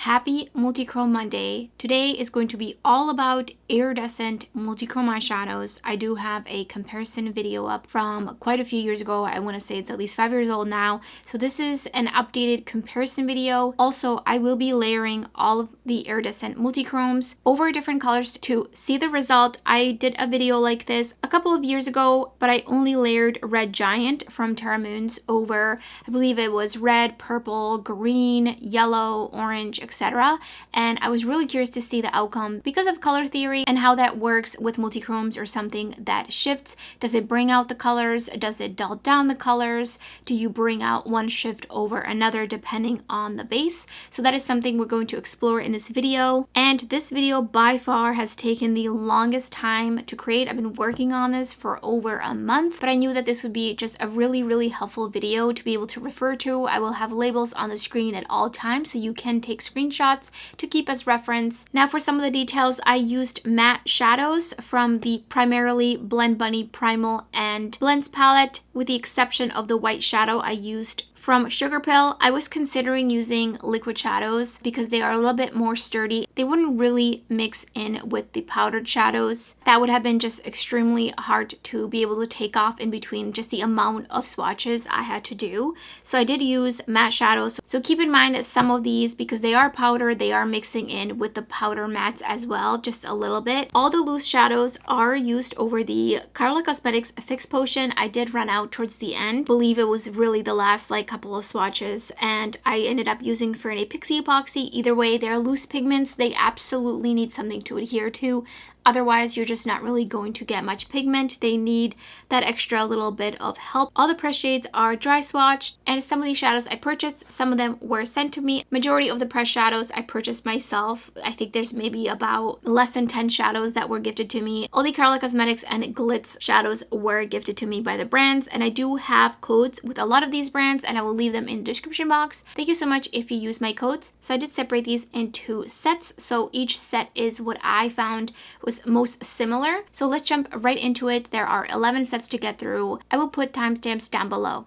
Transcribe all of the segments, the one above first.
Happy Multichrome Monday. Today is going to be all about iridescent multichrome eyeshadows. I do have a comparison video up from quite a few years ago. I want to say it's at least 5 years old now. So this is an updated comparison video. Also, I will be layering all of the iridescent multichromes over different colors to see the result. I did a video like this a couple of years ago, but I only layered Red Giant from Terra over, I believe it was red, purple, green, yellow, orange, etc. And I was really curious to see the outcome because of color theory and how that works with multichromes or something that shifts. Does it bring out the colors? Does it dull down the colors? Do you bring out one shift over another depending on the base? So that is something we're going to explore in this video. And this video by far has taken the longest time to create. I've been working on this for over a month, but I knew that this would be just a really helpful video to be able to refer to. I will have labels on the screen at all times so you can take screenshots to keep as reference. Now for some of the details, I used matte shadows from the primarily Blend Bunny Primal and Blends palette, with the exception of the white shadow I used from Sugar Pill. I was considering using liquid shadows because they are a little bit more sturdy. They wouldn't really mix in with the powdered shadows. That would have been just extremely hard to be able to take off in between just the amount of swatches I had to do. So I did use matte shadows. So keep in mind that some of these, because they are powder, they are mixing in with the powder mattes as well, just a little bit. All the loose shadows are used over the Karla Cosmetics Fix Potion. I did run out towards the end. I believe it was really the last couple of swatches, and I ended up using Fernie Pixie Epoxy. Either way, they're loose pigments. They absolutely need something to adhere to. Otherwise, you're just not really going to get much pigment. They need that extra little bit of help. All the press shades are dry swatched, and some of these shadows I purchased, some of them were sent to me. Majority of the press shadows I purchased myself. I think there's maybe about less than 10 shadows that were gifted to me. All the Karla Cosmetics and Glitz shadows were gifted to me by the brands, and I do have codes with a lot of these brands, and I will leave them in the description box. Thank you so much if you use my codes. So I did separate these into sets, so each set is what I found was most similar. So let's jump right into it. There are 11 sets to get through. I will put timestamps down below.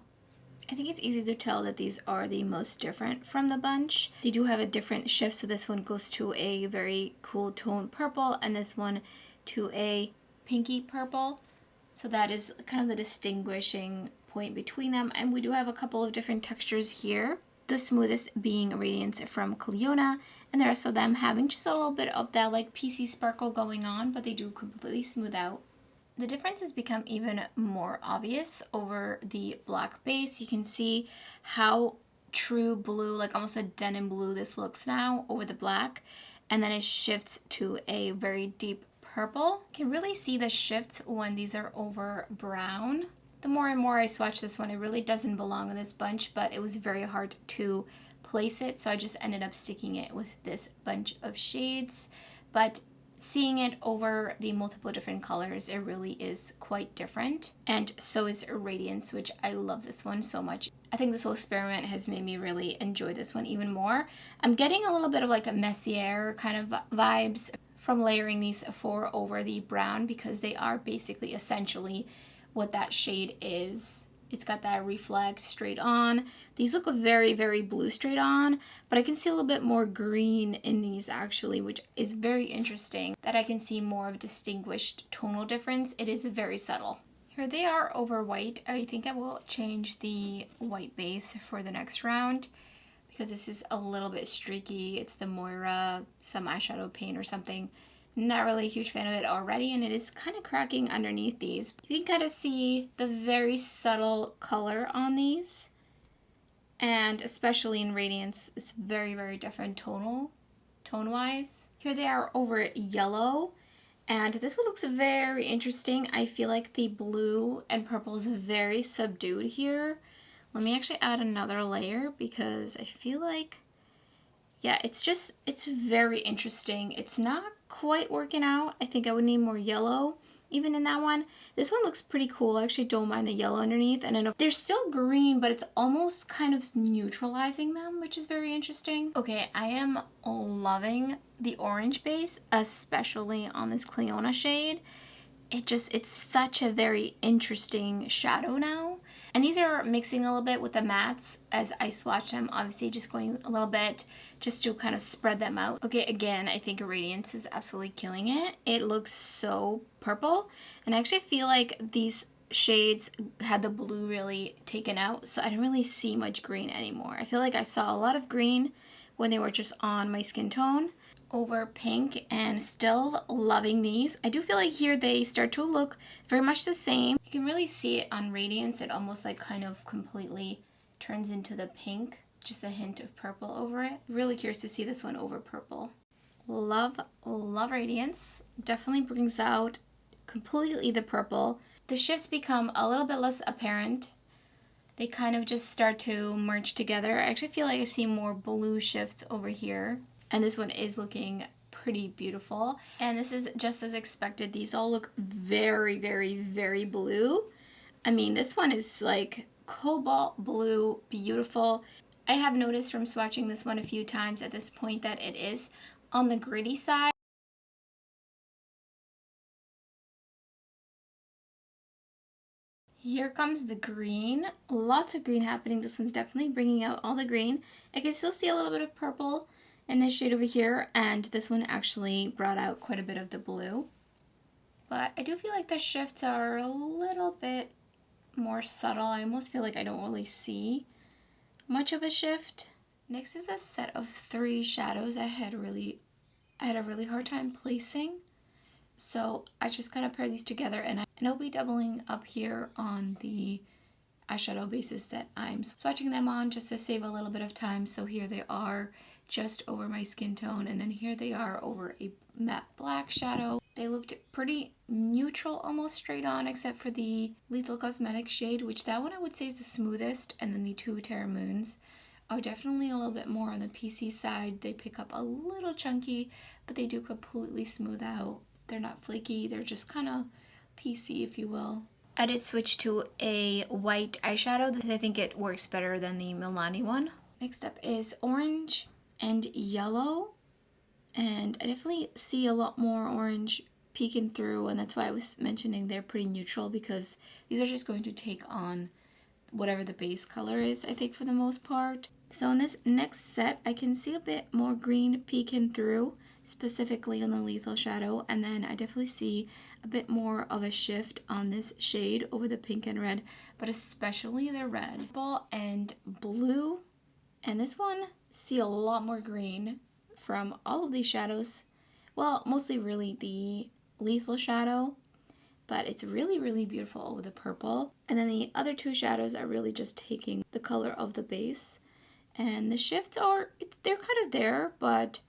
I think it's easy to tell that these are the most different from the bunch. They do have a different shift, so this one goes to a very cool tone purple and this one to a pinky purple. So that is kind of the distinguishing point between them. And we do have a couple of different textures here. The smoothest being Radiance from Clionadh, and the rest of them having just a little bit of that PC sparkle going on, but they do completely smooth out. The differences become even more obvious over the black base. You can see how true blue, almost a denim blue, this looks now over the black, and then it shifts to a very deep purple. You can really see the shifts when these are over brown. The more and more I swatch this one, it really doesn't belong in this bunch, but it was very hard to place it, so I just ended up sticking it with this bunch of shades. But seeing it over the multiple different colors, it really is quite different. And so is Radiance, which I love this one so much. I think this whole experiment has made me really enjoy this one even more. I'm getting a little bit of a Messier kind of vibes from layering these four over the brown, because they are basically essentially what that shade is. It's got that reflect straight on. These look very blue straight on, but I can see a little bit more green in these actually, which is very interesting, that I can see more of a distinguished tonal difference. It is very subtle. Here they are over white. I think I will change the white base for the next round because this is a little bit streaky. It's the Moira, some eyeshadow paint or something. Not really a huge fan of it already, and it is kind of cracking underneath these. You can kind of see the very subtle color on these, and especially in Radiance, it's very different tone-wise. Here they are over yellow, and this one looks very interesting. I feel like the blue and purple is very subdued here. Let me actually add another layer because I feel like, yeah, it's very interesting. It's not quite working out. I think I would need more yellow even in that one. This one looks pretty cool. I actually don't mind the yellow underneath, and then they're still green, but it's almost kind of neutralizing them, which is very interesting. Okay, I am loving the orange base, especially on this Clionadh shade. It's such a very interesting shadow now. And And these are mixing a little bit with the mattes as I swatch them. Obviously just going a little bit just to kind of spread them out. Okay, again, I think Radiance is absolutely killing it. It looks so purple. And I actually feel like these shades had the blue really taken out, so I don't really see much green anymore. I feel like I saw a lot of green when they were just on my skin tone over pink, and still loving these. I do feel like here they start to look very much the same. You can really see it on Radiance. It almost like kind of completely turns into the pink, just a hint of purple over it. Really curious to see this one over purple. Love Radiance. Definitely brings out completely the purple. The shifts become a little bit less apparent. They kind of just start to merge together. I actually feel like I see more blue shifts over here. And this one is looking pretty beautiful. And this is just as expected. These all look very, very, very blue. I mean, this one is like cobalt blue, beautiful. I have noticed from swatching this one a few times at this point that it is on the gritty side. Here comes the green. Lots of green happening. This one's definitely bringing out all the green. I can still see a little bit of purple in this shade over here, and this one actually brought out quite a bit of the blue. But I do feel like the shifts are a little bit more subtle. I almost feel like I don't really see much of a shift. Next is a set of 3 shadows I had a really hard time placing. So I just kind of pair these together, and I'll be doubling up here on the eyeshadow bases that I'm swatching them on just to save a little bit of time. So here they are just over my skin tone, and then here they are over a matte black shadow. They looked pretty neutral, almost straight on, except for the Lethal Cosmetics shade, which that one I would say is the smoothest, and then the 2 Terra Moons are definitely a little bit more on the PC side. They pick up a little chunky, but they do completely smooth out. They're not flaky, they're just kind of PC, if you will. I did switch to a white eyeshadow. I think it works better than the Milani one. Next up is orange and yellow. And I definitely see a lot more orange peeking through, and that's why I was mentioning they're pretty neutral, because these are just going to take on whatever the base color is, I think, for the most part. So in this next set, I can see a bit more green peeking through, specifically on the Lethal shadow, and then I definitely see a bit more of a shift on this shade over the pink and red, but especially the red. Purple and blue, and this one, see a lot more green from all of these shadows. Well, mostly really the Lethal shadow, but it's really, really beautiful over the purple. And then the other 2 shadows are really just taking the color of the base. And the shifts are, they're kind of there, but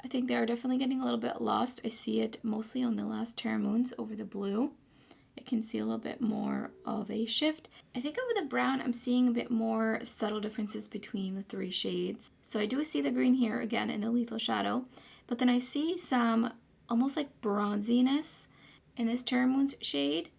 I think they are definitely getting a little bit lost. I see it mostly on the last Terra Moons over the blue. I can see a little bit more of a shift. I think over the brown, I'm seeing a bit more subtle differences between the 3 shades. So I do see the green here again in the Lethal shadow, but then I see some almost like bronziness in this Terra Moons shade.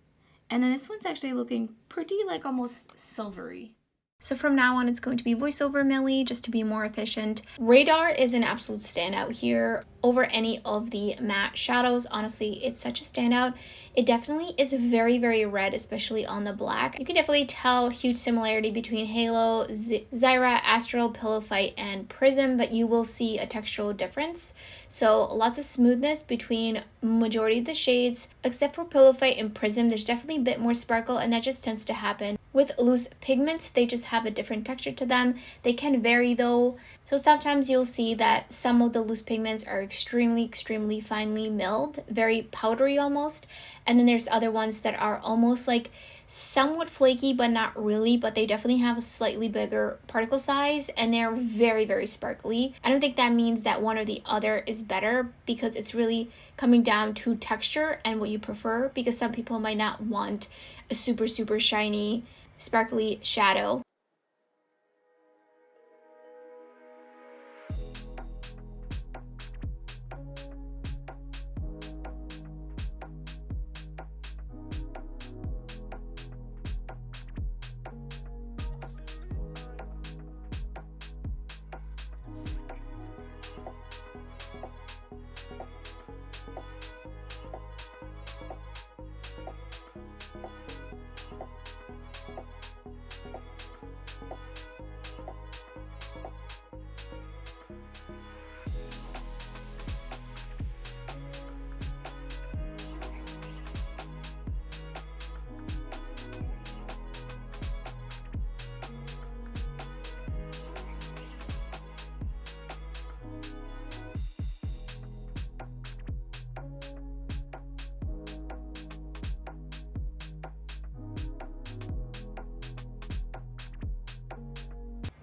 And then this one's actually looking pretty like almost silvery. So from now on, it's going to be voiceover Millie, just to be more efficient. Radar is an absolute standout here over any of the matte shadows. Honestly, it's such a standout. It definitely is very, very red, especially on the black. You can definitely tell huge similarity between Halo, Zyra, Astral, Pillow Fight, and Prism, but you will see a textural difference. So lots of smoothness between majority of the shades, except for Pillow Fight and Prism. There's definitely a bit more sparkle, and that just tends to happen with loose pigments. They just have a different texture to them. They can vary though. So sometimes you'll see that some of the loose pigments are extremely finely milled, very powdery almost. And then there's other ones that are almost like somewhat flaky, but not really, but they definitely have a slightly bigger particle size, and they're very, very sparkly. I don't think that means that one or the other is better, because it's really coming down to texture and what you prefer, because some people might not want a super shiny, sparkly shadow.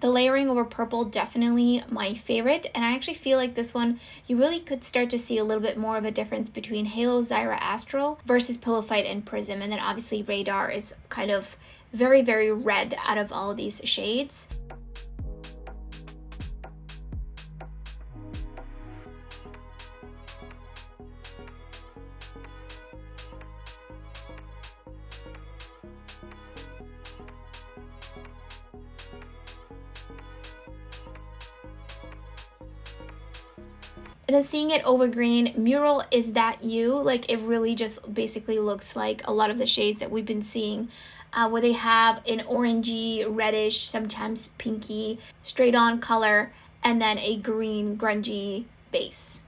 The layering over purple, definitely my favorite, and I actually feel like this one, you really could start to see a little bit more of a difference between Halo, Zyra, Astral versus Pillow Fight and Prism, and then obviously Radar is kind of very, very red out of all of these shades. And then seeing it over green, Mural, Is That You? Like, it really just basically looks like a lot of the shades that we've been seeing, where they have an orangey, reddish, sometimes pinky, straight on color, and then a green, grungy base.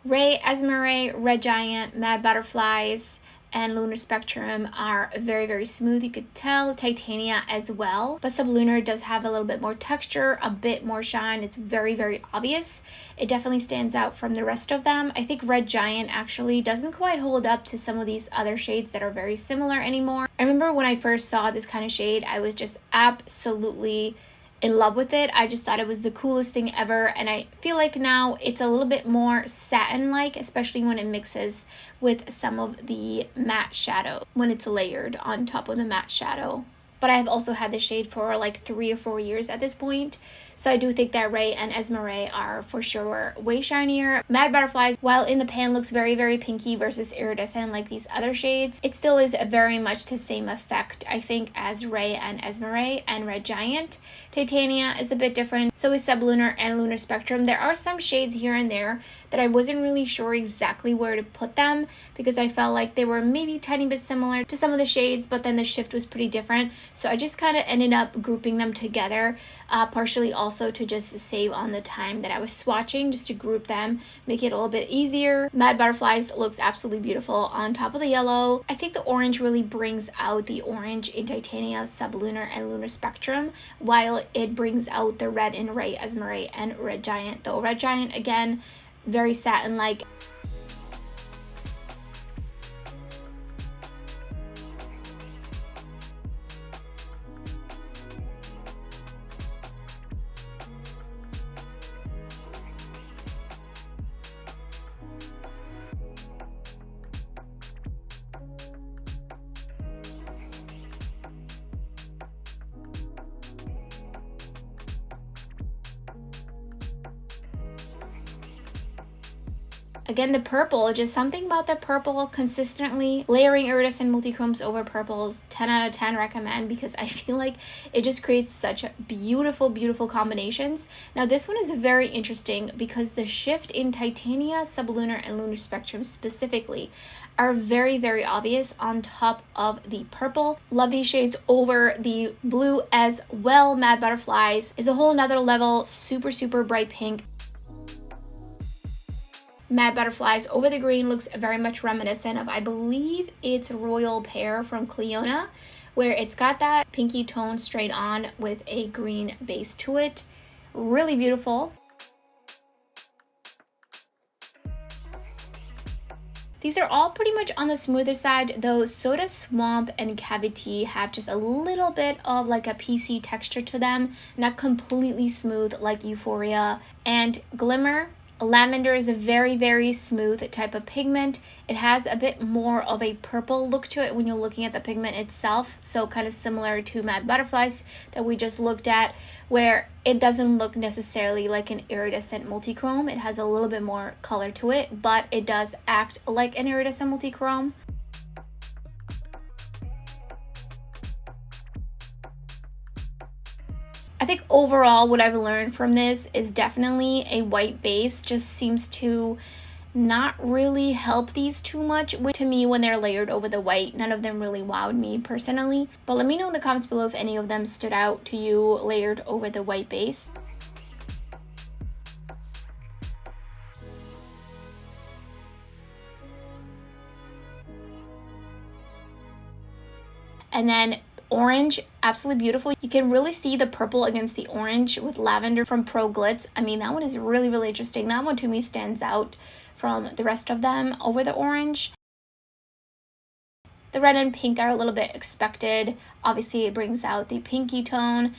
Ray, Esmeralda, Red Giant, Mad Butterflies, and Lunar Spectrum are very, very smooth. You could tell Titania as well, but Sublunar does have a little bit more texture, a bit more shine. It's very, very obvious. It definitely stands out from the rest of them. I think Red Giant actually doesn't quite hold up to some of these other shades that are very similar anymore. I remember when I first saw this kind of shade, I was just absolutely in love with it. I just thought it was the coolest thing ever, and I feel like now it's a little bit more satin-like, especially when it mixes with some of the matte shadow, when it's layered on top of the matte shadow. But I have also had this shade for like 3 or 4 years at this point, so I do think that Ray and Esmeralda are for sure way shinier. Mad Butterflies, while in the pan looks very, very pinky versus iridescent like these other shades, it still is very much the same effect, I think, as Ray and Esmeralda and Red Giant. Titania is a bit different, so is Sublunar and Lunar Spectrum. There are some shades here and there that I wasn't really sure exactly where to put them, because I felt like they were maybe a tiny bit similar to some of the shades, but then the shift was pretty different. So I just kind of ended up grouping them together, partially also to just save on the time that I was swatching, just to group them, make it a little bit easier. Mad Butterflies looks absolutely beautiful on top of the yellow. I think the orange really brings out the orange in Titania, Sublunar, and Lunar Spectrum, while it brings out the red in Ray, Esmeralda, and Red Giant. Though Red Giant, again, very satin-like. Again, the purple, just something about the purple consistently. Layering iridescent multichromes over purples, 10 out of 10 recommend, because I feel like it just creates such beautiful, beautiful combinations. Now this one is very interesting because the shift in Titania, Sublunar, and Lunar Spectrum specifically are very, very obvious on top of the purple. Love these shades over the blue as well. Mad Butterflies is a whole nother level, super, super bright pink. Mad Butterflies over the green looks very much reminiscent of, I believe it's Royal Pear from Clionadh, where it's got that pinky tone straight on with a green base to it. Really beautiful. These are all pretty much on the smoother side, though Soda Swamp and Cavity have just a little bit of like a PC texture to them, not completely smooth like Euphoria. And Glimmer, Lavender is a very, very smooth type of pigment. It has a bit more of a purple look to it when you're looking at the pigment itself, so kind of similar to Mad Butterflies that we just looked at, where it doesn't look necessarily like an iridescent multichrome. It has a little bit more color to it, but it does act like an iridescent multichrome. I think overall what I've learned from this is definitely a white base just seems to not really help these too much. To me, when they're layered over the white, none of them really wowed me personally. But let me know in the comments below if any of them stood out to you layered over the white base. And then orange, absolutely beautiful. You can really see the purple against the orange with Lavender from ProGlitz. I mean, that one is really, really interesting. That one to me stands out from the rest of them over the orange. The red and pink are a little bit expected. Obviously, it brings out the pinky tone.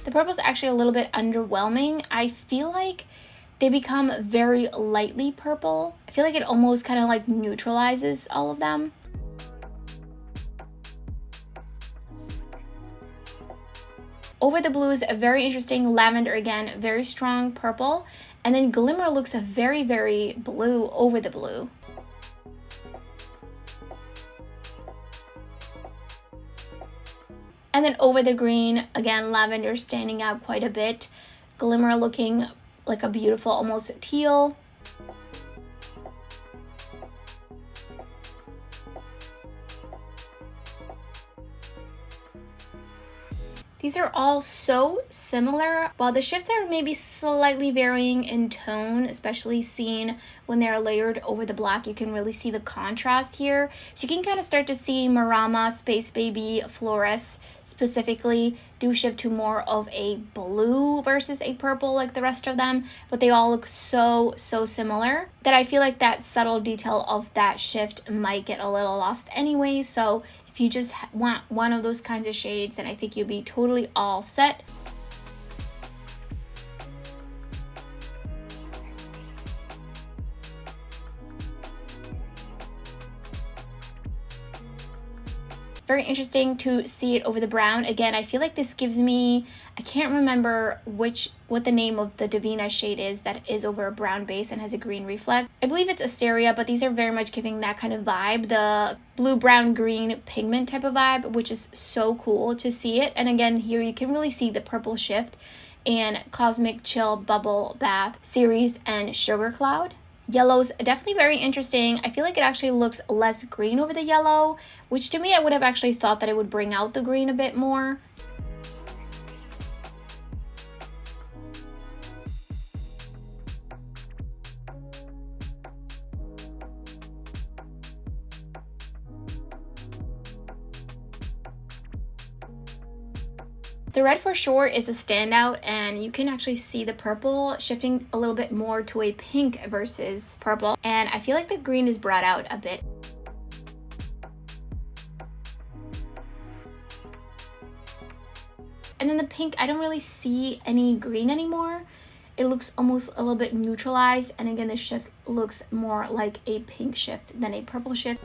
The purple is actually a little bit underwhelming. I feel like they become very lightly purple. I feel like it almost kind of like neutralizes all of them. Over the blue is a very interesting lavender again, very strong purple. And then Glimmer looks a very, very blue over the blue. And then over the green, again, lavender standing out quite a bit. Glimmer looking like a beautiful, almost teal. These are all so similar. While the shifts are maybe slightly varying in tone, especially seen when they're layered over the black, you can really see the contrast here. So you can kind of start to see Marama, Space Baby, Flores specifically do shift to more of a blue versus a purple like the rest of them, but they all look so similar that I feel like that subtle detail of that shift might get a little lost anyway. So if you just want one of those kinds of shades, then I think you'll be totally all set. Very interesting to see it over the brown. Again, I feel like this gives me, I can't remember what the name of the Devinah shade is that is over a brown base and has a green reflect. I believe it's Asteria, but these are very much giving that kind of vibe, the blue, brown, green pigment type of vibe, which is so cool to see it. And again, here you can really see the purple shift in Cosmic Chill Bubble Bath series and Sugar Cloud. Yellow's definitely very interesting. I feel like it actually looks less green over the yellow, which to me I would have actually thought that it would bring out the green a bit more. The red for sure is a standout, and you can actually see the purple shifting a little bit more to a pink versus purple, and I feel like the green is brought out a bit. And then the pink, I don't really see any green anymore. It looks almost a little bit neutralized, and again the shift looks more like a pink shift than a purple shift.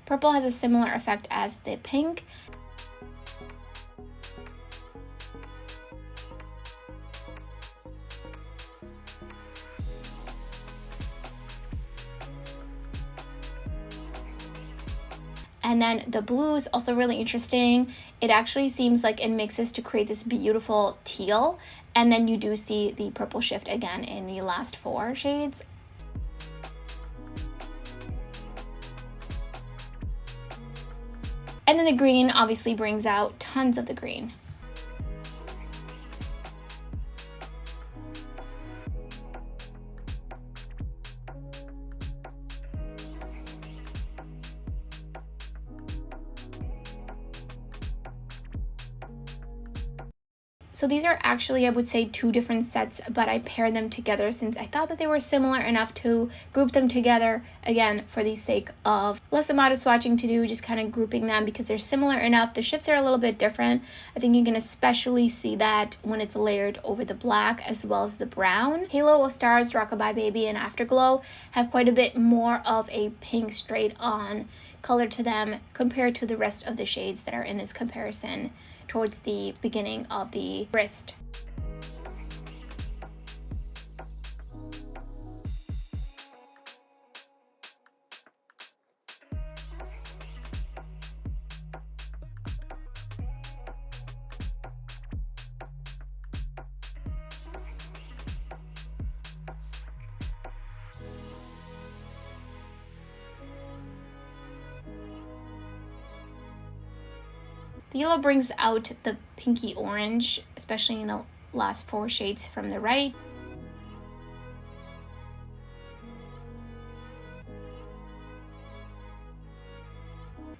Purple has a similar effect as the pink. And then the blue is also really interesting. It actually seems like it mixes to create this beautiful teal. And then you do see the purple shift again in the last 4 shades. And then the green obviously brings out tons of the green. So these are actually, I would say, 2 different sets, but I paired them together since I thought that they were similar enough to group them together, again, for the sake of less amount of swatching to do, just kind of grouping them because they're similar enough. The shifts are a little bit different. I think you can especially see that when it's layered over the black as well as the brown. Halo of Stars, Rockabye Baby, and Afterglow have quite a bit more of a pink straight on color to them compared to the rest of the shades that are in this comparison towards the beginning of the wrist. The yellow brings out the pinky orange, especially in the last 4 shades from the right.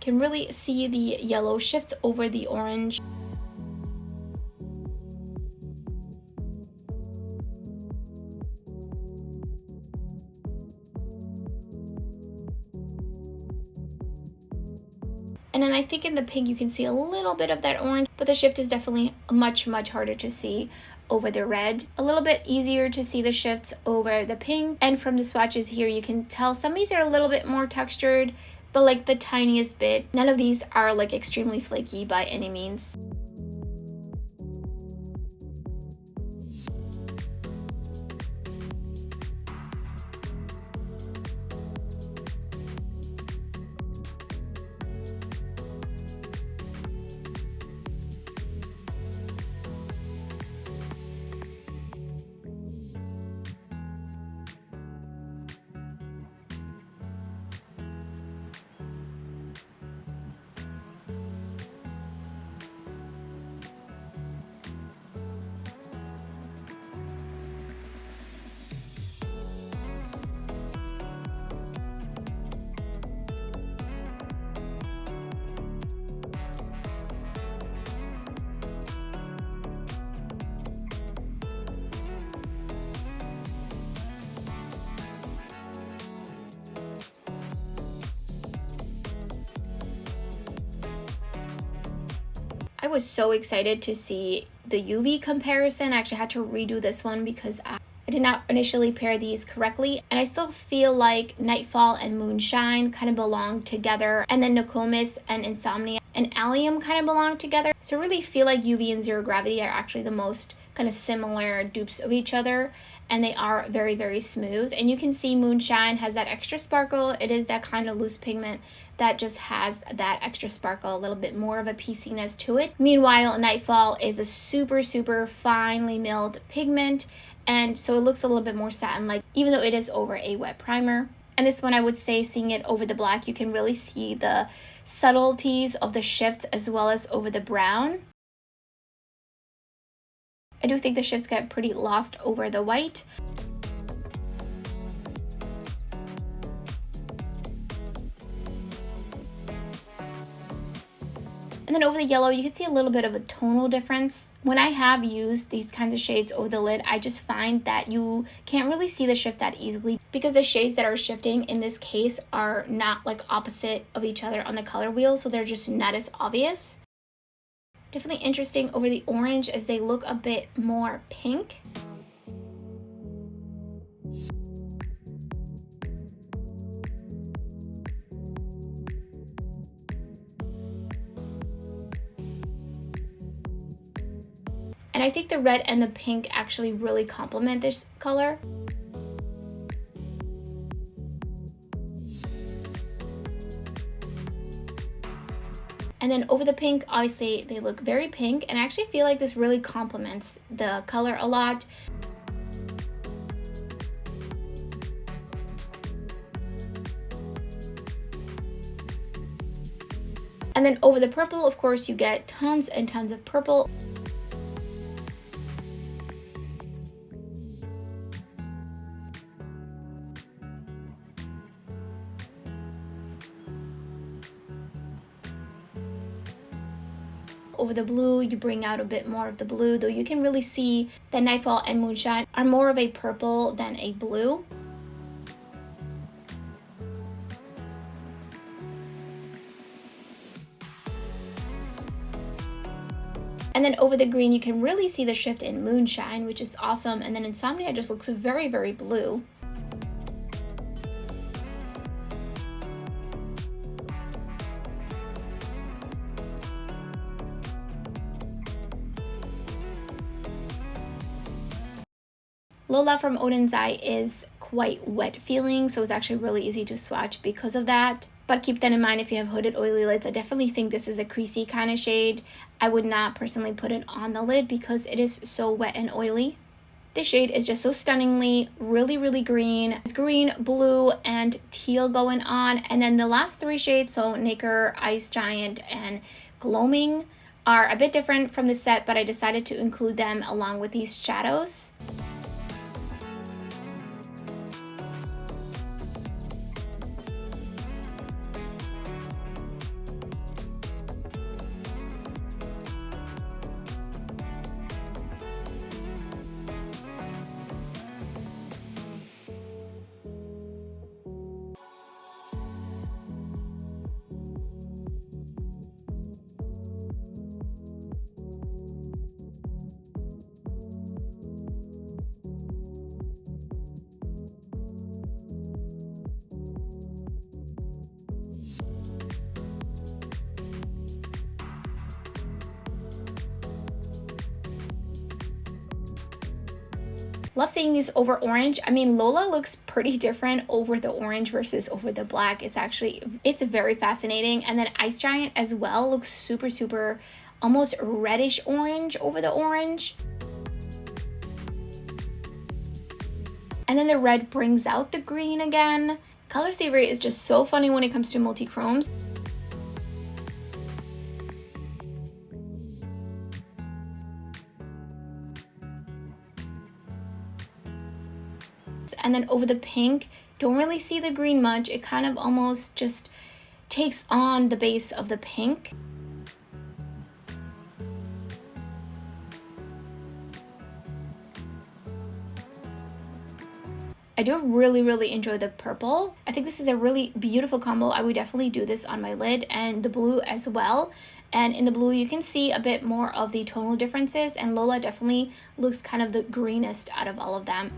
Can really see the yellow shifts over the orange. And then I think in the pink you can see a little bit of that orange, but the shift is definitely much harder to see over the red. A little bit easier to see the shifts over the pink. And from the swatches here, you can tell some of these are a little bit more textured, but like the tiniest bit. None of these are like extremely flaky by any means. I was so excited to see the UV comparison. I actually had to redo this one because I did not initially pair these correctly, and I still feel like Nightfall and Moonshine kind of belong together, and then Nokomis and Insomnia and Allium kind of belong together. So I really feel like UV and Zero Gravity are actually the most kind of similar dupes of each other, and they are very smooth. And you can see Moonshine has that extra sparkle. It is that kind of loose pigment that just has that extra sparkle, a little bit more of a pieciness to it. Meanwhile, Nightfall is a super finely milled pigment, and so it looks a little bit more satin-like, even though it is over a wet primer. And this one, I would say, seeing it over the black, you can really see the subtleties of the shifts as well as over the brown. I do think the shifts get pretty lost over the white. And then over the yellow, you can see a little bit of a tonal difference. When I have used these kinds of shades over the lid, I just find that you can't really see the shift that easily because the shades that are shifting in this case are not like opposite of each other on the color wheel, so they're just not as obvious. Definitely interesting over the orange as they look a bit more pink. And I think the red and the pink actually really complement this color. And then over the pink, obviously they look very pink, and I actually feel like this really complements the color a lot. And then over the purple, of course, you get tons and tons of purple. Over the blue, you bring out a bit more of the blue, though you can really see that Nightfall and Moonshine are more of a purple than a blue. And then over the green, you can really see the shift in Moonshine, which is awesome. And then Insomnia just looks very blue. Lola from Odin's Eye is quite wet feeling, so it's actually really easy to swatch because of that. But keep that in mind if you have hooded oily lids. I definitely think this is a creasy kind of shade. I would not personally put it on the lid because it is so wet and oily. This shade is just so stunningly really green. It's green, blue, and teal going on. And then the last three shades, so Nacre, Ice Giant, and Gloaming, are a bit different from the set, but I decided to include them along with these shadows. Love seeing these over orange. I mean, Lola looks pretty different over the orange versus over the black. It's very fascinating. And then Ice Giant as well looks super, super almost reddish orange over the orange. And then the red brings out the green again. Color theory is just so funny when it comes to multichromes. And then over the pink, don't really see the green much. It kind of almost just takes on the base of the pink. I do really enjoy the purple. I think this is a really beautiful combo. I would definitely do this on my lid, and the blue as well. And in the blue, you can see a bit more of the tonal differences, and Lola definitely looks kind of the greenest out of all of them.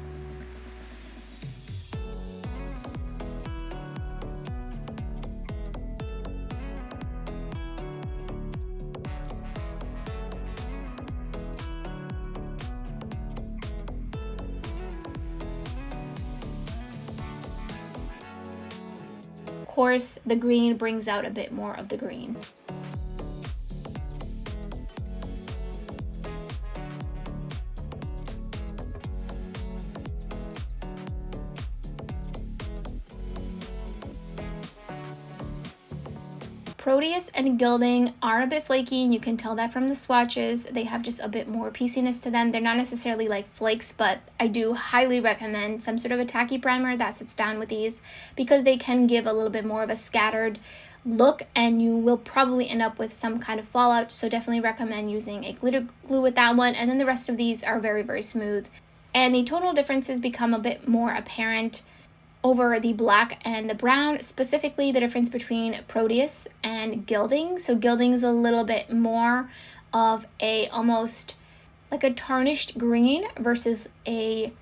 Of course, the green brings out a bit more of the green. Proteus and Gilding are a bit flaky, and you can tell that from the swatches. They have just a bit more pieciness to them. They're not necessarily like flakes, but I do highly recommend some sort of a tacky primer that sits down with these, because they can give a little bit more of a scattered look, and you will probably end up with some kind of fallout. So definitely recommend using a glitter glue with that one. And then the rest of these are very smooth, and the tonal differences become a bit more apparent over the black and the brown, specifically the difference between Proteus and Gilding. So Gilding is a little bit more of a almost like a tarnished green versus a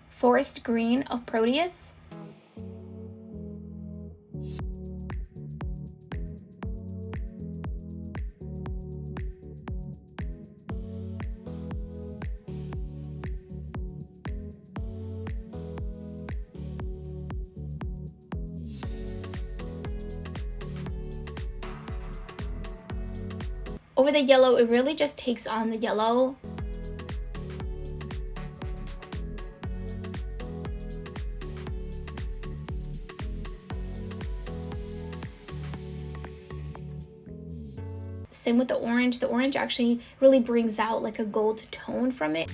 forest green of Proteus. Over the yellow, it really just takes on the yellow. Same with the orange. The orange actually really brings out like a gold tone from it.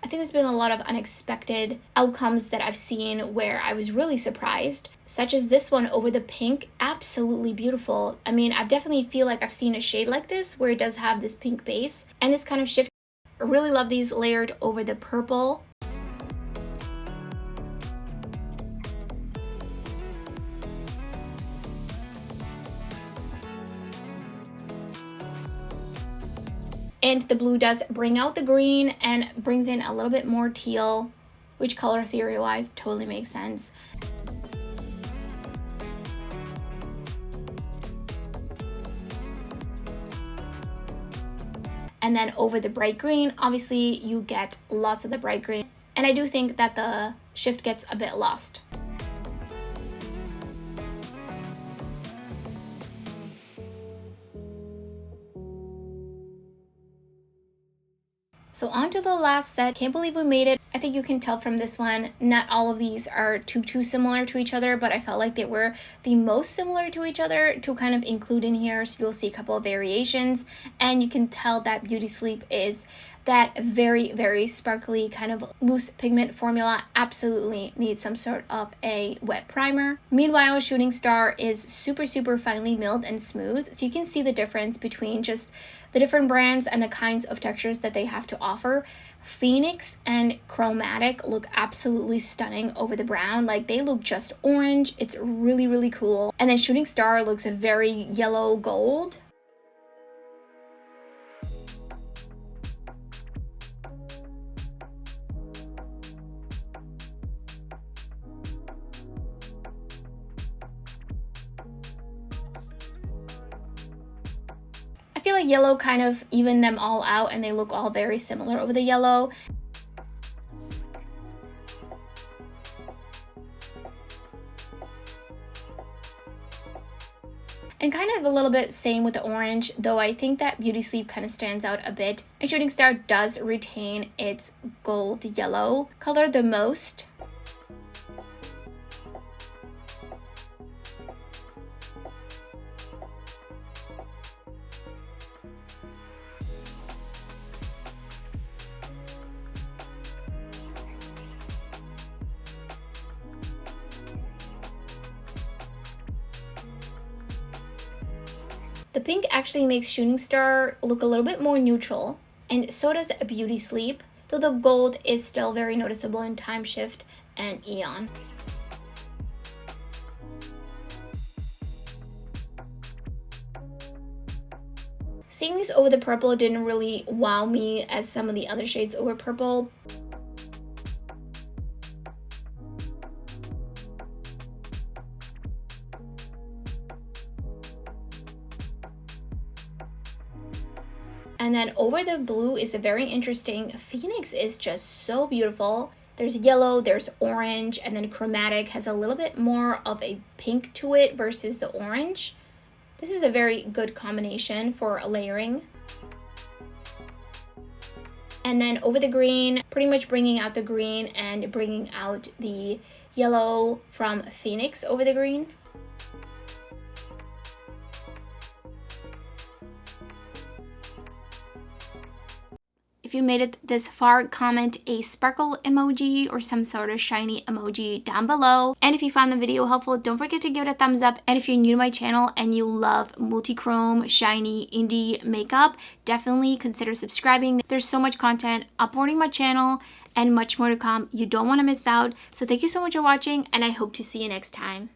I think there's been a lot of unexpected outcomes that I've seen where I was really surprised, such as this one over the pink. Absolutely beautiful. I mean, I definitely feel like I've seen a shade like this where it does have this pink base and this kind of shift. I really love these layered over the purple. And the blue does bring out the green and brings in a little bit more teal, which color theory wise totally makes sense. And then over the bright green, obviously you get lots of the bright green. And I do think that the shift gets a bit lost. So on to the last set. Can't believe we made it. I think you can tell from this one, not all of these are too similar to each other, but I felt like they were the most similar to each other to kind of include in here. So you'll see a couple of variations, and you can tell that Beauty Sleep is that very, very sparkly kind of loose pigment formula absolutely needs some sort of a wet primer. Meanwhile, Shooting Star is super, super finely milled and smooth. So you can see the difference between just the different brands and the kinds of textures that they have to offer. Phoenix and Chromatic look absolutely stunning over the brown. Like, they look just orange. It's really, really cool. And then Shooting Star looks very yellow gold. I feel like yellow kind of evened them all out and they look all very similar over the yellow. And kind of a little bit same with the orange, though I think that Beauty Sleep kind of stands out a bit. And Shooting Star does retain its gold yellow color the most. The pink actually makes Shooting Star look a little bit more neutral, and so does Beauty Sleep, though the gold is still very noticeable in Time Shift and Eon. Seeing these over the purple didn't really wow me as some of the other shades over purple. And then over the blue is a very interesting. Phoenix is just so beautiful. There's yellow, there's orange, and then Chromatic has a little bit more of a pink to it versus the orange. This is a very good combination for layering. And then over the green, pretty much bringing out the green and bringing out the yellow from Phoenix over the green. If you made it this far, comment a sparkle emoji or some sort of shiny emoji down below. And if you found the video helpful, don't forget to give it a thumbs up. And if you're new to my channel and you love multichrome, shiny, indie makeup, definitely consider subscribing. There's so much content uploading my channel and much more to come. You don't want to miss out. So thank you so much for watching, and I hope to see you next time.